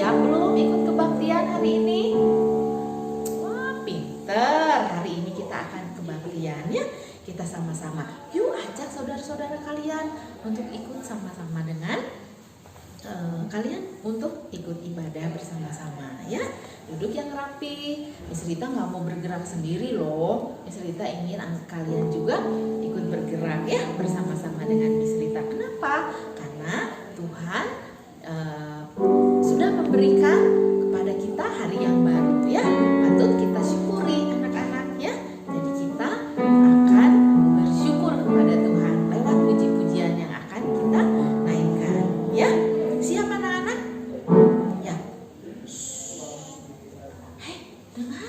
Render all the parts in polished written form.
Siap belum ikut kebaktian hari ini? Wah, pinter. Hari ini kita akan kebaktian ya. Kita sama-sama. Yuk ajak saudara-saudara kalian untuk ikut sama-sama dengan kalian untuk ikut ibadah bersama-sama ya. Duduk yang rapi. Miss Rita nggak mau bergerak sendiri loh. Miss Rita ingin kalian juga ikut bergerak ya bersama-sama dengan Miss Rita. Kenapa? Karena Tuhan sudah memberikan kepada kita hari yang baru ya. Patut kita syukuri anak-anak ya. Jadi kita akan bersyukur kepada Tuhan lewat puji-pujian yang akan kita naikkan ya. Siap anak-anak? Ya. Hei, dengar?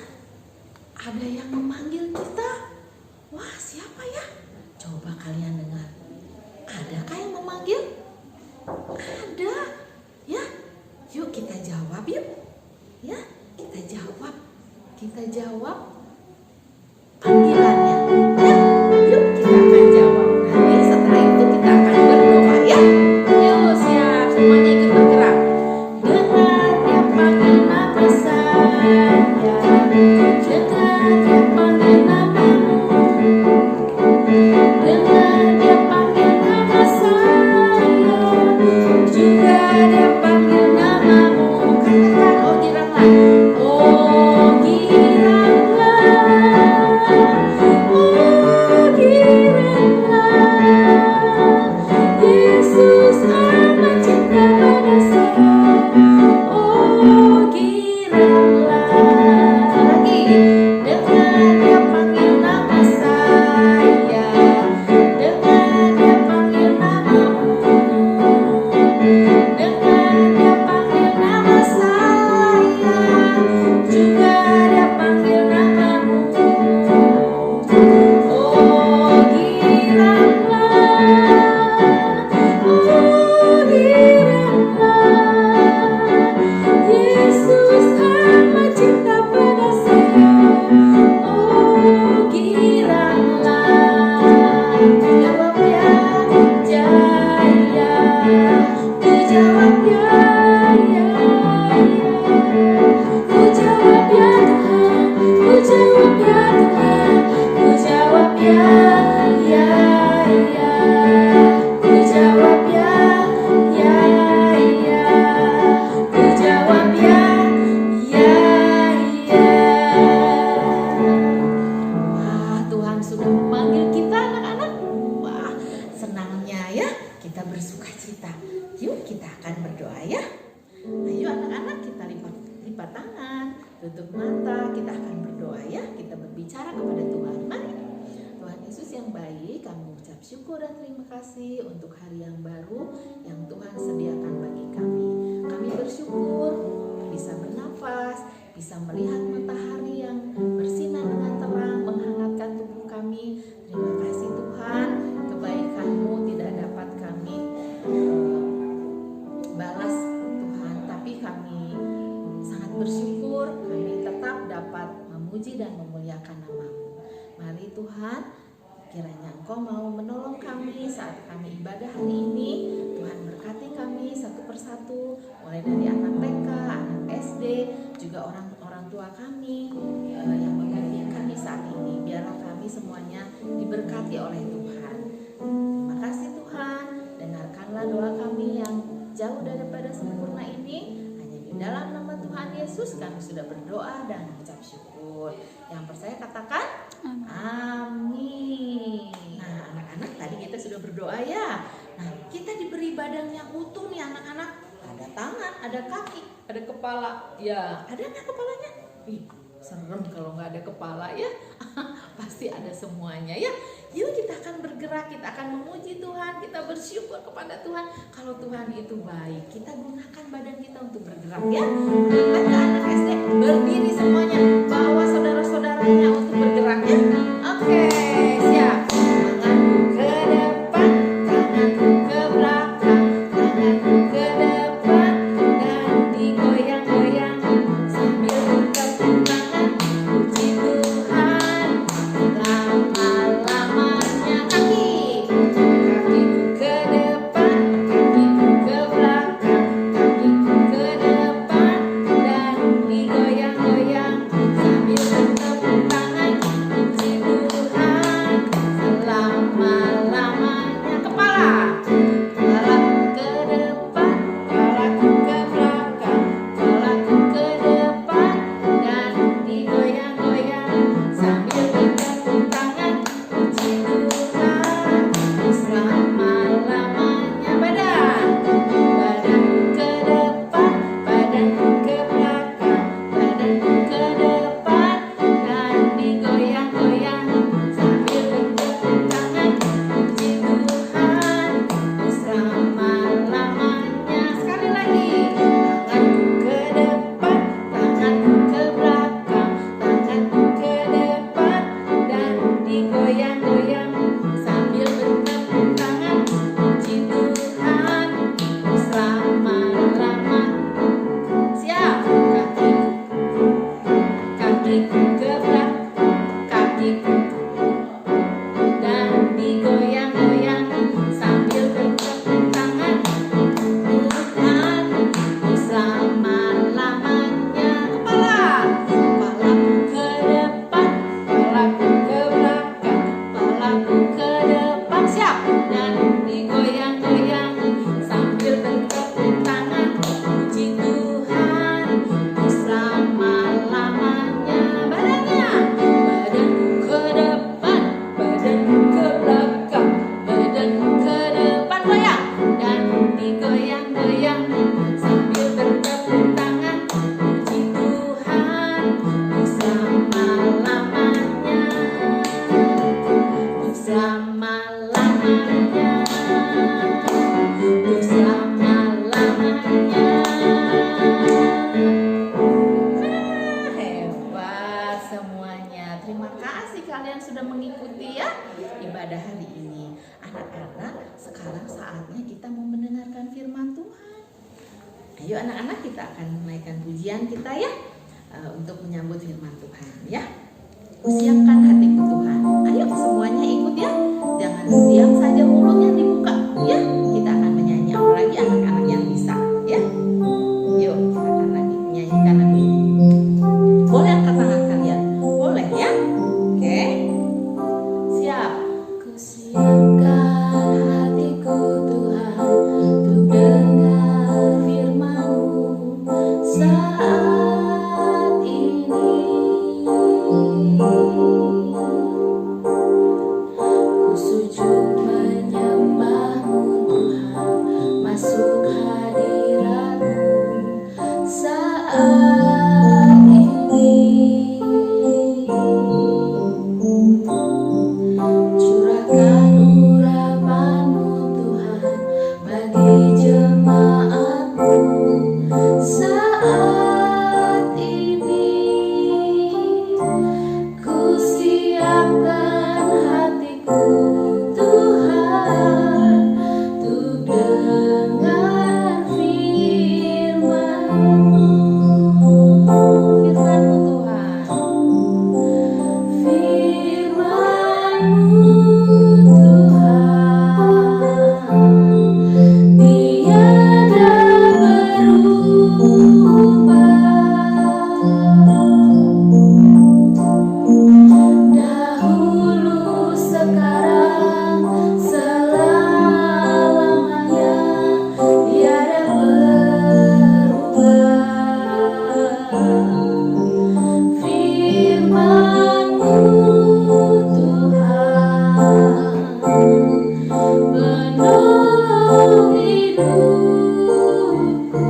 Ada yang memanggil kita. Wah, siapa ya? Coba kalian dengar. Adakah yang memanggil? Ada. Ya. Yuk kita jawab yuk. Ya, kita jawab. Kita jawab panggilannya. Ya, yuk kita akan jawab. Nanti setelah itu kita akan berdoa ya. Yuk siap, semuanya ikut bergerak. Dengar dia panggil nama saya. Dengar dia panggil namamu. Dengar dia panggil nama saya. Juga dia panggil namamu. Katakan oh giranglah. Oh giranglah. Oh giranglah. Yesus amat cinta pada saya. Oh giranglah. Lagi. Dengar dia panggil nama saya. Dengar dia panggil namamu. Dengar dia panggil nama saya. Juga dia panggil namamu. Oh giranglah. Oh giranglah. Yesus amat cinta pada saya. Oh giranglah. Jawab ya, jaya. Ku jawab ya, ya, ya. Ku jawab ya Tuhan. Ku jawab ya Tuhan. Ku jawab ya, ya, ya. Ku jawab ya, ya, ya. Ku jawab ya, ya, ya. Wah, Tuhan sudah memanggil kita anak-anak. Wah, senangnya ya. Kita bersuka cita. Yuk kita akan berdoa ya. Ayo anak-anak kita lipat tangan, tutup mata, kita akan berdoa ya. Kita berbicara kepada Tuhan. Mari. Tuhan Yesus yang baik, kami mengucap syukur dan terima kasih untuk hari yang baru yang Tuhan sediakan bagi kami. Kami bersyukur bisa bernafas, bisa melihat matahari yang bersinar dengan terang, menghangatkan tubuh kami. Terima kasih Tuhan, kebaikan-Mu tidak dapat kami balas Tuhan, tapi kami sangat bersyukur kami tetap dapat memuji dan memuliakan nama-Mu. Mari Tuhan, kiranya Engkau mau menolong kami saat kami ibadah hari ini. Tuhan berkati kami satu persatu, mulai dari anak TK, anak SD, juga orang tua kami yang membimbing kami saat ini. Biarlah kami semuanya diberkati oleh Tuhan. Terima kasih Tuhan, dengarkanlah doa kami yang jauh daripada sempurna ini. Hanya di dalam nama Tuhan Yesus kami sudah berdoa dan mengucap syukur. Yang percaya katakan amin. Nah anak-anak, tadi kita sudah berdoa ya. Nah kita diberi badan yang utuh nih anak-anak. Ada tangan, ada kaki, ada kepala. Ya, ada nggak kepalanya? Ih, serem kalau nggak ada kepala ya. Pasti ada semuanya ya. Yuk kita akan bergerak, kita akan memuji Tuhan, kita bersyukur kepada Tuhan. Kalau Tuhan itu baik, kita gunakan badan kita untuk bergerak ya. Angkat ke anak SD, berdiri semuanya, bawa saudara-saudaranya untuk bergerak ya. Oke, siap. Tanganku ke depan, tanganku ke belakang, tanganku ke depan, dan digoyang-goyang sambil tepuk tangan, puji Tuhan. Lama-lamanya kakiku ke depan, kakiku ke belakang, kakiku ke depan, Yuk anak-anak, kita akan menaikkan pujian kita ya, untuk menyambut firman Tuhan ya. Siapkan hatiku Tuhan. Ayo semuanya ikut ya. Jangan diam saja mulutnya dibuka ya. Kita akan menyanyi, apalagi anak-anak yang bisa ya. Yuk kita akan lagi menyanyikan lagu ini. Boleh angkat tangan kalian? Boleh ya. Oke. Siap. Ku siapkan hatiku Tuhan untuk dengar firman-Mu saat ini. Ku sujud menyembah-Mu Tuhan, masuk hadirat-Mu saat ini. Curahkan urapan-Mu Tuhan bagi jemaat-Mu saat ini. Ku siapkan hatiku Tuhan untuk dengar firman-Mu. Firman-Mu Tuhan, firman-Mu Tuhan, tiada berubah. Dahulu, sekarang, selamanya, tiada berubah. Firman-Mu Tuhan, penolong hidupku.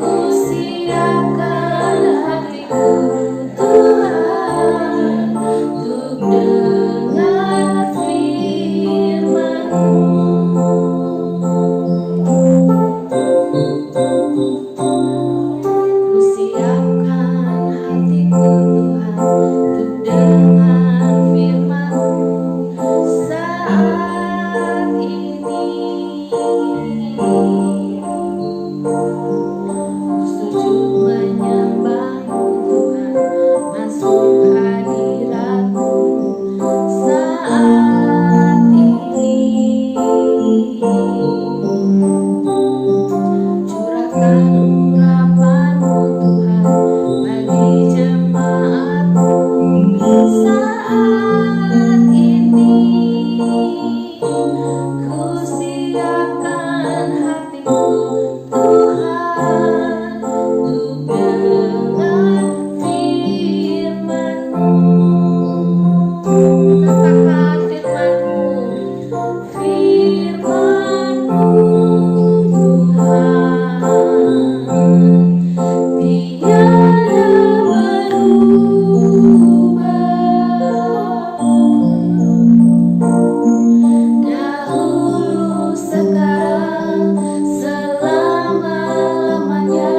Ku siapkan hatiku Tuhan untuk dengar firman-Mu. Ku siapkan hatiku Tuhan untuk dengar firman-Mu saat ini. Sujud menyembah-Mu Tuhan, masuk hadirat-Mu saat ini. Curahkan urapan-Mu Tuhan bagi jemaat-Mu saat ini. Ku siapkan hatiku Tuhan untuk dengar firman-Mu. Katakan firman-Mu, firman-Mu Tuhan, tiada berubah. Dahulu, sekarang, selama-lamanya,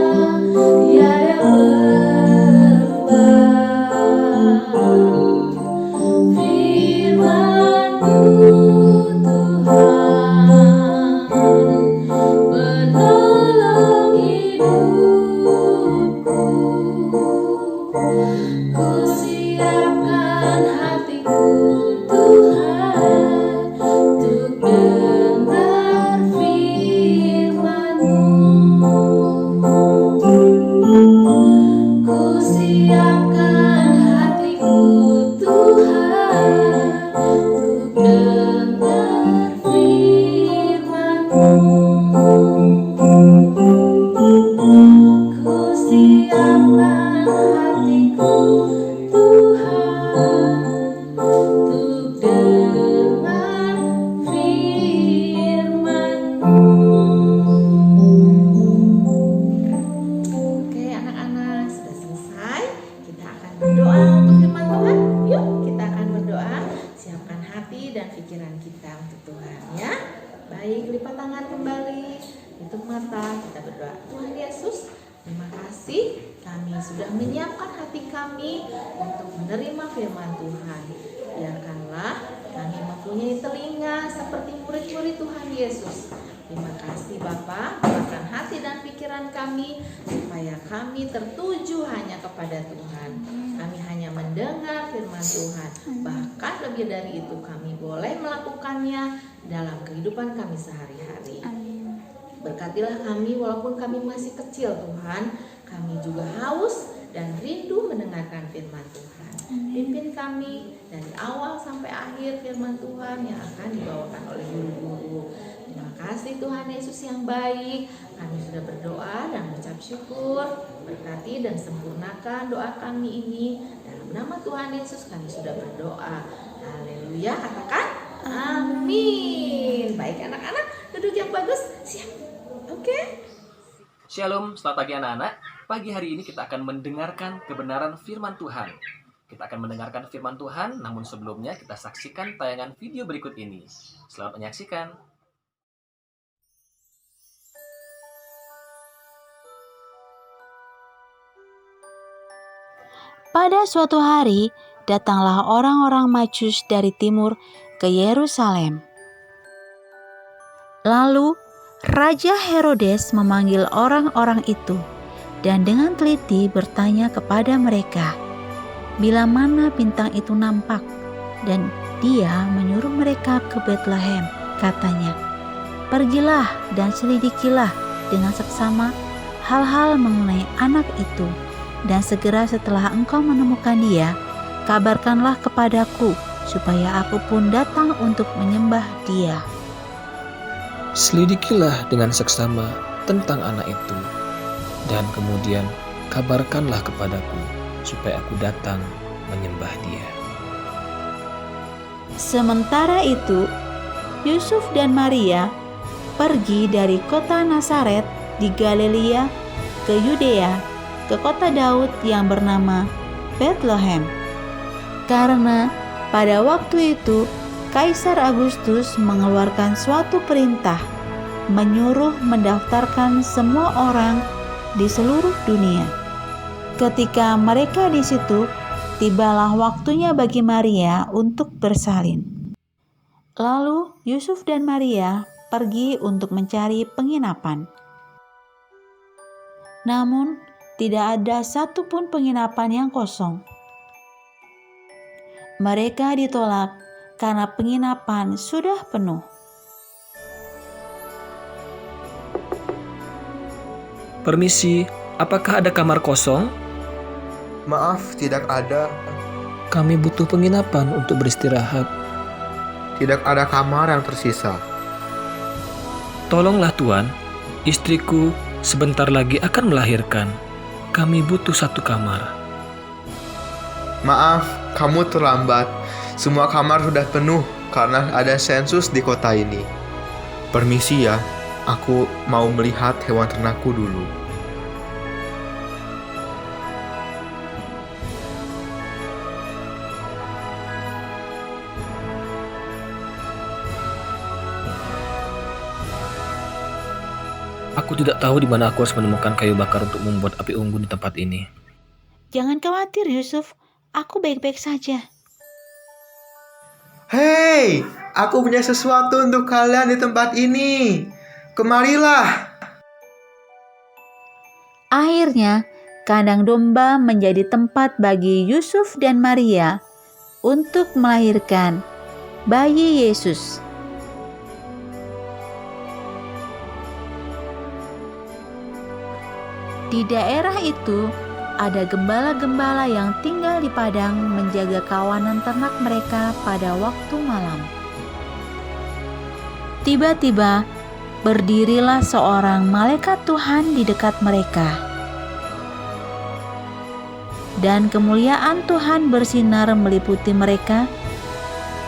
tiada berubah. Firman-Mu Tuhan, penolong hidupku. Ku siapkan hatiku Tuhan untuk dengar firman-Mu. Ku siapkan hatiku Tuhan untuk dengar firman-Mu. Ku siapkan hatiku Tuhan untuk dengar firman-Mu. Oke anak-anak, sudah selesai. Kita akan berdoa untuk firman Tuhan. Yuk kita akan berdoa. Siapkan hati dan pikiran kita untuk Tuhan ya. Baik, lipat tangan kembali, tutup mata, kita berdoa. Tuhan Yesus, terima kasih kami sudah menyiapkan hati kami untuk menerima firman Tuhan. Biarkanlah kami mempunyai telinga seperti murid-murid Tuhan Yesus Terima kasih Bapa, bukakan hati dan pikiran kami supaya kami tertuju hanya kepada Tuhan. Kami hanya mendengar firman Tuhan. Bahkan lebih dari itu kami boleh melakukannya dalam kehidupan kami sehari-hari. Berkatilah kami walaupun kami masih kecil Tuhan. Kami juga haus dan rindu mendengarkan firman Tuhan. Pimpin kami dari awal sampai akhir firman Tuhan yang akan dibawakan oleh guru-guru. Terima kasih Tuhan Yesus yang baik. Kami sudah berdoa dan mengucap syukur. Berkati dan sempurnakan doa kami ini. Dalam nama Tuhan Yesus kami sudah berdoa. Haleluya, katakan amin. Baik anak-anak, duduk yang bagus. Siap. Oke. Shalom, selamat pagi anak-anak. Pagi hari ini kita akan mendengarkan kebenaran firman Tuhan. Kita akan mendengarkan firman Tuhan, namun sebelumnya kita saksikan tayangan video berikut ini. Selamat menyaksikan. Pada suatu hari, datanglah orang-orang Majus dari timur ke Yerusalem. Lalu, Raja Herodes memanggil orang-orang itu dan dengan teliti bertanya kepada mereka, bila mana bintang itu nampak, dan dia menyuruh mereka ke Betlehem. Katanya, pergilah dan selidikilah dengan seksama hal-hal mengenai anak itu, dan segera setelah engkau menemukan dia, kabarkanlah kepadaku, supaya aku pun datang untuk menyembah dia. Selidikilah dengan seksama tentang anak itu, dan kemudian kabarkanlah kepadaku, supaya aku datang menyembah dia. Sementara itu, Yusuf dan Maria pergi dari kota Nazaret di Galilea ke Yudea, ke kota Daud yang bernama Betlehem. Karena pada waktu itu Kaisar Agustus mengeluarkan suatu perintah menyuruh mendaftarkan semua orang di seluruh dunia. Ketika mereka di situ, tibalah waktunya bagi Maria untuk bersalin. Lalu Yusuf dan Maria pergi untuk mencari penginapan. Namun, tidak ada satupun penginapan yang kosong. Mereka ditolak karena penginapan sudah penuh. Permisi, apakah ada kamar kosong? Maaf, tidak ada. Kami butuh penginapan untuk beristirahat. Tidak ada kamar yang tersisa. Tolonglah Tuan, istriku sebentar lagi akan melahirkan. Kami butuh satu kamar. Maaf, kamu terlambat. Semua kamar sudah penuh karena ada sensus di kota ini. Permisi ya, aku mau melihat hewan ternakku dulu. Aku tidak tahu di mana aku harus menemukan kayu bakar untuk membuat api unggun di tempat ini. Jangan khawatir Yusuf, aku baik-baik saja. Hei, aku punya sesuatu untuk kalian di tempat ini. Kemarilah. Akhirnya, kandang domba menjadi tempat bagi Yusuf dan Maria untuk melahirkan bayi Yesus. Di daerah itu, ada gembala-gembala yang tinggal di padang menjaga kawanan ternak mereka pada waktu malam. Tiba-tiba, berdirilah seorang malaikat Tuhan di dekat mereka. Dan kemuliaan Tuhan bersinar meliputi mereka,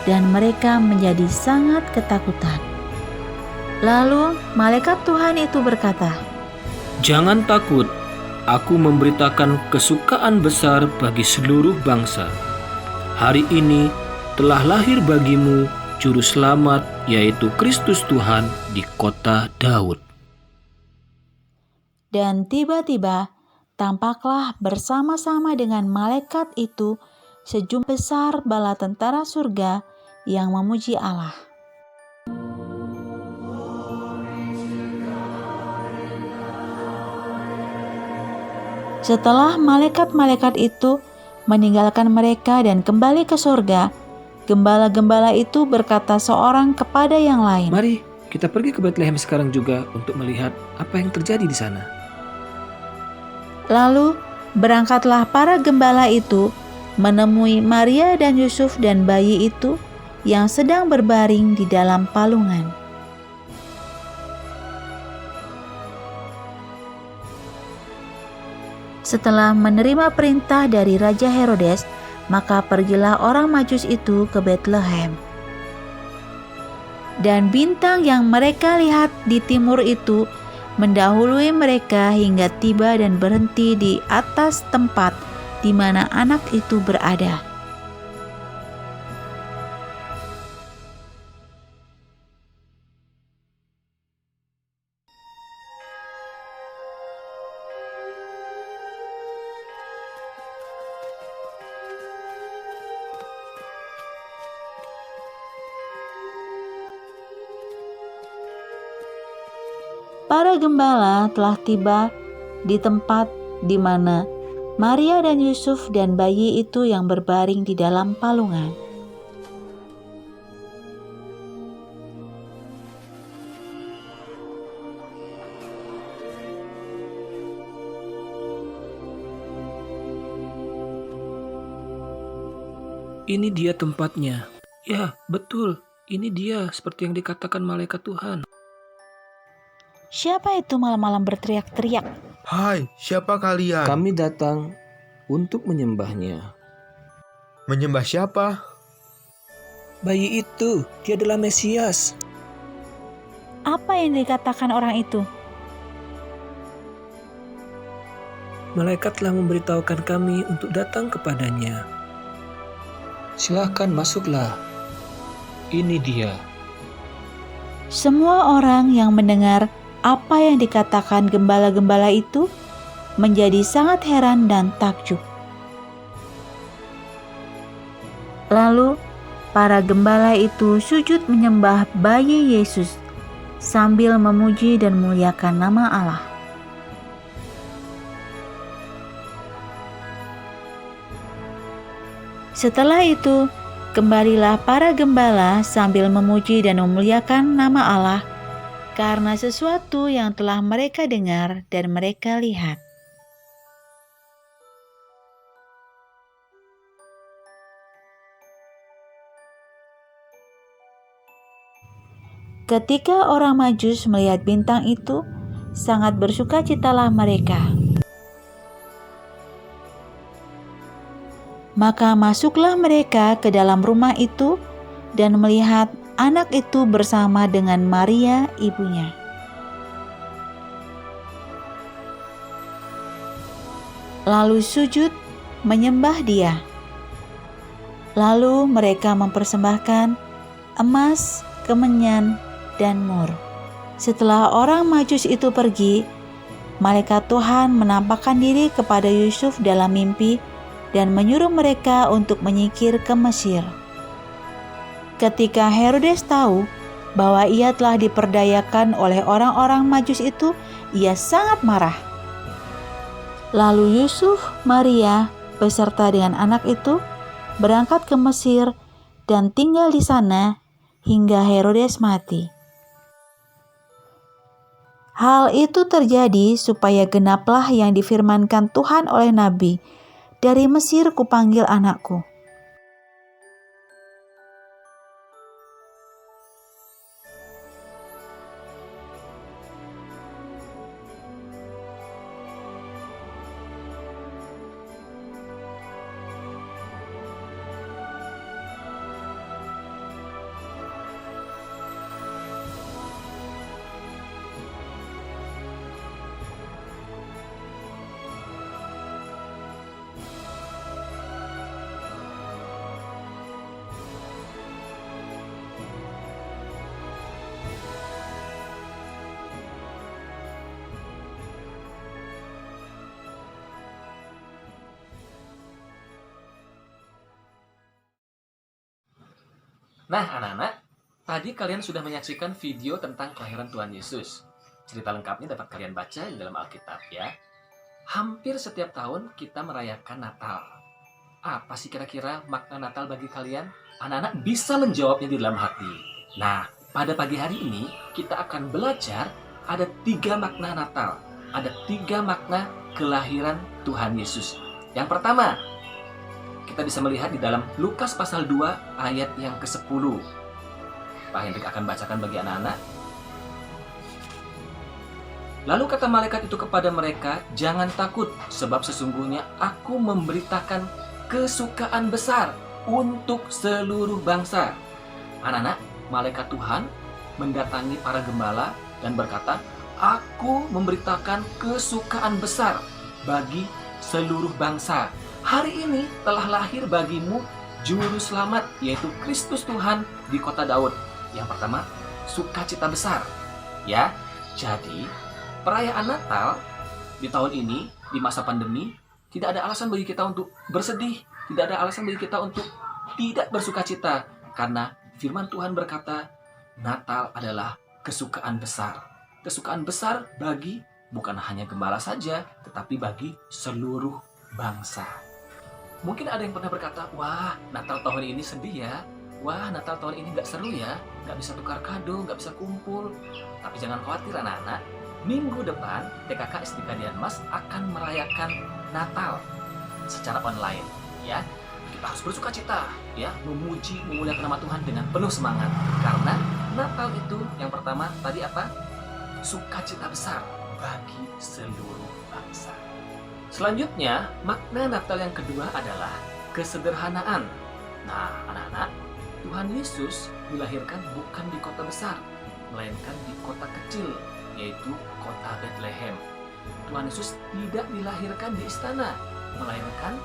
dan mereka menjadi sangat ketakutan. Lalu malaikat Tuhan itu berkata, Jangan takut, aku memberitakan kesukaan besar bagi seluruh bangsa. Hari ini telah lahir bagimu Juru Selamat, yaitu Kristus Tuhan di kota Daud. dan tiba-tiba tampaklah bersama-sama dengan malaikat itu sejumlah besar bala tentara surga yang memuji Allah. Setelah malaikat-malaikat itu meninggalkan mereka dan kembali ke surga, gembala-gembala itu berkata seorang kepada yang lain, Mari kita pergi ke Bethlehem sekarang juga untuk melihat apa yang terjadi di sana. Lalu berangkatlah para gembala itu menemui Maria dan Yusuf dan bayi itu yang sedang berbaring di dalam palungan. Setelah menerima perintah dari Raja Herodes, maka pergilah orang Majus itu ke Bethlehem. Dan bintang yang mereka lihat di timur itu mendahului mereka hingga tiba dan berhenti di atas tempat di mana anak itu berada. Para gembala telah tiba di tempat di mana Maria dan Yusuf dan bayi itu yang berbaring di dalam palungan. Ini dia tempatnya. Ya, betul. Ini dia seperti yang dikatakan malaikat Tuhan. Siapa itu malam-malam berteriak-teriak? Hai, siapa kalian? Kami datang untuk menyembahnya. Menyembah siapa? Bayi itu, dia adalah Mesias. Apa yang dikatakan orang itu? Malaikat telah memberitahukan kami untuk datang kepadanya. Silahkan masuklah. Ini dia. Semua orang yang mendengar apa yang dikatakan gembala-gembala itu menjadi sangat heran dan takjub. Lalu para gembala itu sujud menyembah bayi Yesus sambil memuji dan memuliakan nama Allah. Setelah itu, kembalilah para gembala sambil memuji dan memuliakan nama Allah karena sesuatu yang telah mereka dengar dan mereka lihat. Ketika orang Majus melihat bintang itu, sangat bersukacitalah mereka. Maka masuklah mereka ke dalam rumah itu dan melihat anak itu bersama dengan Maria ibunya. Lalu sujud menyembah dia. Lalu mereka mempersembahkan emas, kemenyan, dan mur. Setelah orang Majus itu pergi, malaikat Tuhan menampakkan diri kepada Yusuf dalam mimpi dan menyuruh mereka untuk menyingkir ke Mesir. Ketika Herodes tahu bahwa ia telah diperdayakan oleh orang-orang Majus itu, ia sangat marah. Lalu Yusuf, Maria, beserta dengan anak itu berangkat ke Mesir dan tinggal di sana hingga Herodes mati. Hal itu terjadi supaya genaplah yang difirmankan Tuhan oleh Nabi, "Dari Mesir kupanggil anakku." Nah, anak-anak, tadi kalian sudah menyaksikan video tentang kelahiran Tuhan Yesus. Cerita lengkapnya dapat kalian baca di dalam Alkitab ya. Hampir setiap tahun kita merayakan Natal. Apa sih kira-kira makna Natal bagi kalian? Anak-anak bisa menjawabnya di dalam hati. Nah, pada pagi hari ini kita akan belajar ada 3 makna Natal. Ada 3 makna kelahiran Tuhan Yesus. Yang pertama, kita bisa melihat di dalam Lukas pasal 2 ayat yang ke-10. Pak Hendrik akan bacakan bagi anak-anak. Lalu kata malaikat itu kepada mereka, "Jangan takut, sebab sesungguhnya aku memberitakan kesukaan besar untuk seluruh bangsa." Anak-anak, malaikat Tuhan mendatangi para gembala dan berkata, "Aku memberitakan kesukaan besar bagi seluruh bangsa. Hari ini telah lahir bagimu juru selamat, yaitu Kristus Tuhan di kota Daud." Yang pertama, sukacita besar. Ya, jadi perayaan Natal di tahun ini, di masa pandemi, tidak ada alasan bagi kita untuk bersedih, tidak ada alasan bagi kita untuk tidak bersukacita, karena firman Tuhan berkata, Natal adalah kesukaan besar. Kesukaan besar bagi bukan hanya gembala saja, tetapi bagi seluruh bangsa. Mungkin ada yang pernah berkata, "Wah, Natal tahun ini sedih ya. Wah, Natal tahun ini nggak seru ya. Nggak bisa tukar kado, nggak bisa kumpul." Tapi jangan khawatir anak-anak. Minggu depan, TKK SDK Dianmas akan merayakan Natal secara online. Ya, kita harus bersukacita, ya, memuji, memuliakan nama Tuhan dengan penuh semangat. Karena Natal itu yang pertama tadi apa? Sukacita besar bagi seluruh bangsa. Selanjutnya, makna Natal yang kedua adalah kesederhanaan. Nah, anak-anak, Tuhan Yesus dilahirkan bukan di kota besar, melainkan di kota kecil, yaitu kota Bethlehem. Tuhan Yesus tidak dilahirkan di istana, melainkan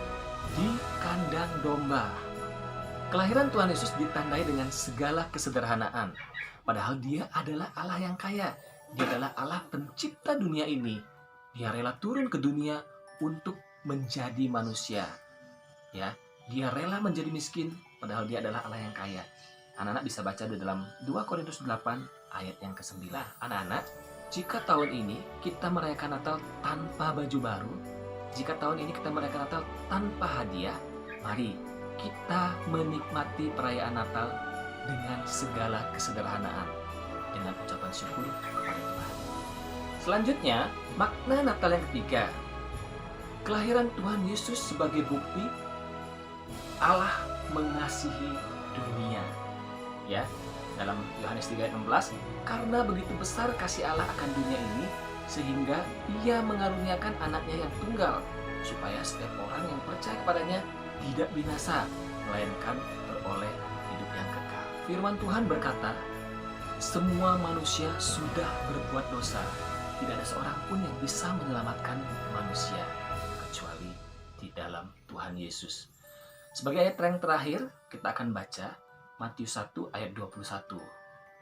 di kandang domba. Kelahiran Tuhan Yesus ditandai dengan segala kesederhanaan. Padahal dia adalah Allah yang kaya. Dia adalah Allah pencipta dunia ini. Dia rela turun ke dunia untuk menjadi manusia. Ya, dia rela menjadi miskin, padahal dia adalah Allah yang kaya. Anak-anak bisa baca di dalam 2 Korintus 8 ayat yang ke-9. Anak-anak, jika tahun ini kita merayakan Natal tanpa baju baru, jika tahun ini kita merayakan Natal tanpa hadiah, mari kita menikmati perayaan Natal dengan segala kesederhanaan, dengan ucapan syukur kepada Tuhan. Selanjutnya, makna Natal yang ketiga, kelahiran Tuhan Yesus sebagai bukti Allah mengasihi dunia. Ya, dalam Yohanes 3 ayat 16, karena begitu besar kasih Allah akan dunia ini, sehingga ia mengaruniakan anaknya yang tunggal, supaya setiap orang yang percaya kepadanya tidak binasa, melainkan beroleh hidup yang kekal. Firman Tuhan berkata, semua manusia sudah berbuat dosa. Tidak ada seorang pun yang bisa menyelamatkan manusia, kecuali di dalam Tuhan Yesus. Sebagai ayat yang terakhir, kita akan baca Matius 1 ayat 21.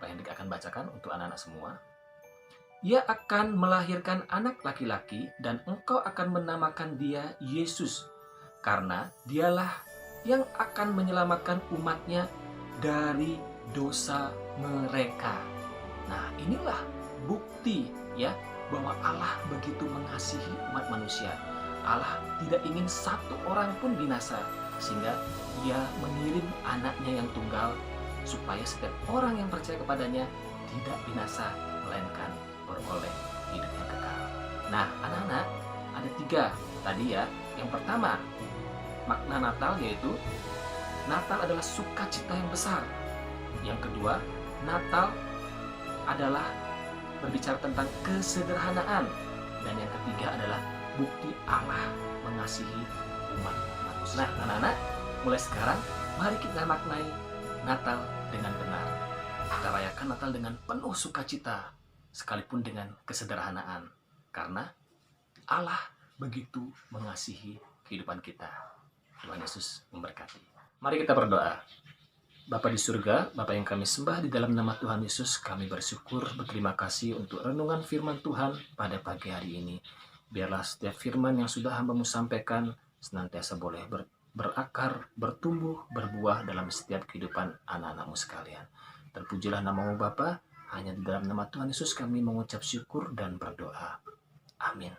Pak Hendrik akan bacakan untuk anak-anak semua. Ia akan melahirkan anak laki-laki dan engkau akan menamakan dia Yesus, karena dialah yang akan menyelamatkan umatnya dari dosa mereka. Nah, inilah bukti ya bahwa Allah begitu mengasihi umat manusia. Allah tidak ingin satu orang pun binasa, sehingga Ia mengirim anaknya yang tunggal supaya setiap orang yang percaya kepadanya tidak binasa, melainkan beroleh hidup yang kekal. Nah, anak-anak, ada 3 tadi ya. Yang pertama, makna Natal yaitu Natal adalah sukacita yang besar. Yang kedua, Natal adalah berbicara tentang kesederhanaan. Dan yang ketiga adalah bukti Allah mengasihi umat manusia. Nah, anak-anak, mulai sekarang mari kita maknai Natal dengan benar. Kita rayakan Natal dengan penuh sukacita, sekalipun dengan kesederhanaan, karena Allah begitu mengasihi kehidupan kita. Tuhan Yesus memberkati. Mari kita berdoa. Bapa di surga, Bapa yang kami sembah, di dalam nama Tuhan Yesus, kami bersyukur, berterima kasih untuk renungan firman Tuhan pada pagi hari ini. Biarlah setiap firman yang sudah hamba-Mu sampaikan senantiasa boleh berakar, bertumbuh, berbuah dalam setiap kehidupan anak-anak-Mu sekalian. Terpujilah nama-Mu Bapa, hanya di dalam nama Tuhan Yesus kami mengucap syukur dan berdoa. Amin.